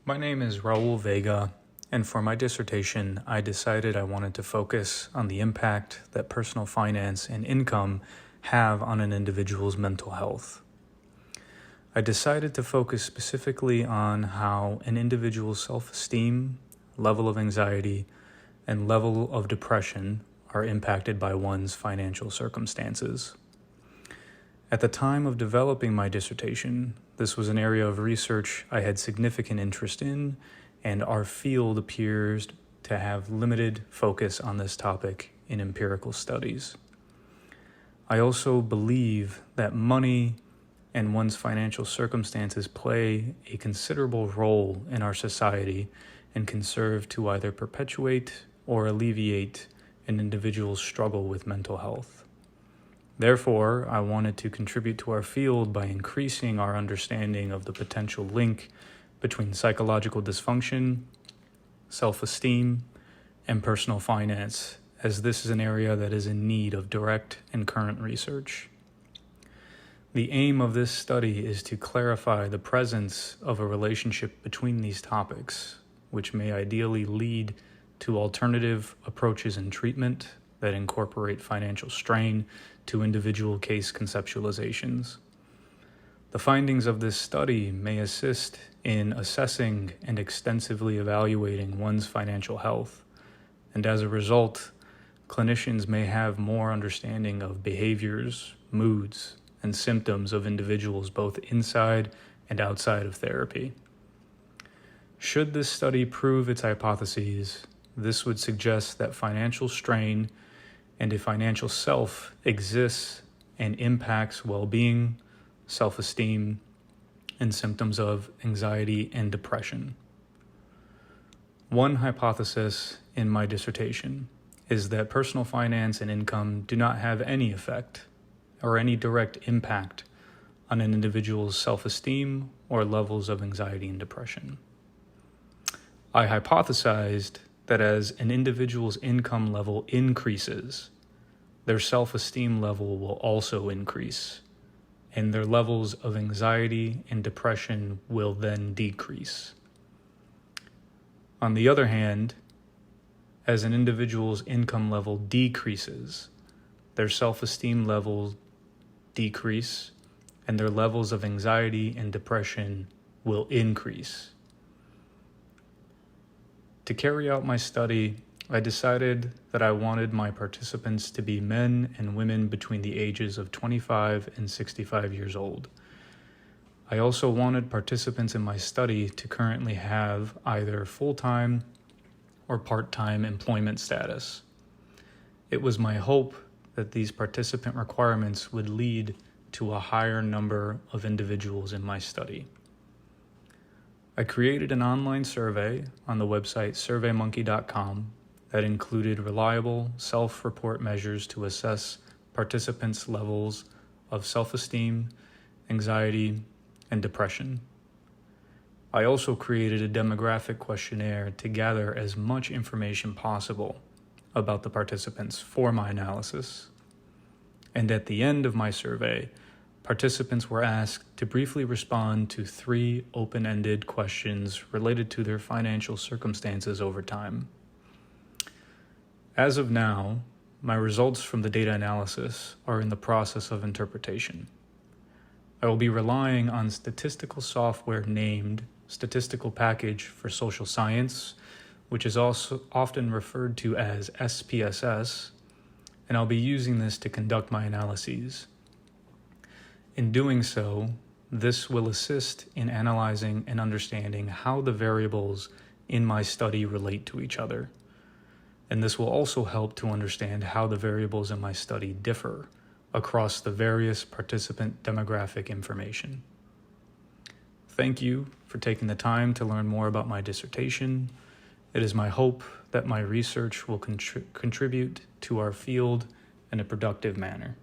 My name is Raul Vega, and for my dissertation, I decided I wanted to focus on the impact that personal finance and income have on an individual's mental health. I decided to focus specifically on how an individual's self-esteem, level of anxiety, and level of depression are impacted by one's financial circumstances. At the time of developing my dissertation, this was an area of research I had significant interest in, and our field appears to have limited focus on this topic in empirical studies. I also believe that money and one's financial circumstances play a considerable role in our society and can serve to either perpetuate or alleviate an individual's struggle with mental health. Therefore, I wanted to contribute to our field by increasing our understanding of the potential link between psychological dysfunction, self-esteem, and personal finance, as this is an area that is in need of direct and current research. The aim of this study is to clarify the presence of a relationship between these topics, which may ideally lead to alternative approaches in treatment that incorporate financial strain to individual case conceptualizations. The findings of this study may assist in assessing and extensively evaluating one's financial health, and as a result, clinicians may have more understanding of behaviors, moods, and symptoms of individuals both inside and outside of therapy. Should this study prove its hypotheses, this would suggest that financial strain and a financial self exists and impacts well-being, self-esteem, and symptoms of anxiety and depression. One hypothesis in my dissertation is that personal finance and income do not have any effect or any direct impact on an individual's self-esteem or levels of anxiety and depression. I hypothesized that as an individual's income level increases, their self-esteem level will also increase, and their levels of anxiety and depression will then decrease. On the other hand, as an individual's income level decreases, their self-esteem levels decrease, and their levels of anxiety and depression will increase. To carry out my study, I decided that I wanted my participants to be men and women between the ages of 25 and 65 years old. I also wanted participants in my study to currently have either full-time or part-time employment status. It was my hope that these participant requirements would lead to a higher number of individuals in my study. I created an online survey on the website surveymonkey.com that included reliable self-report measures to assess participants' levels of self-esteem, anxiety, and depression. I also created a demographic questionnaire to gather as much information possible about the participants for my analysis. And at the end of my survey, participants were asked to briefly respond to 3 open-ended questions related to their financial circumstances over time. As of now, my results from the data analysis are in the process of interpretation. I will be relying on statistical software named Statistical Package for Social Science, which is also often referred to as SPSS, and I'll be using this to conduct my analyses. In doing so, this will assist in analyzing and understanding how the variables in my study relate to each other. And this will also help to understand how the variables in my study differ across the various participant demographic information. Thank you for taking the time to learn more about my dissertation. It is my hope that my research will contribute to our field in a productive manner.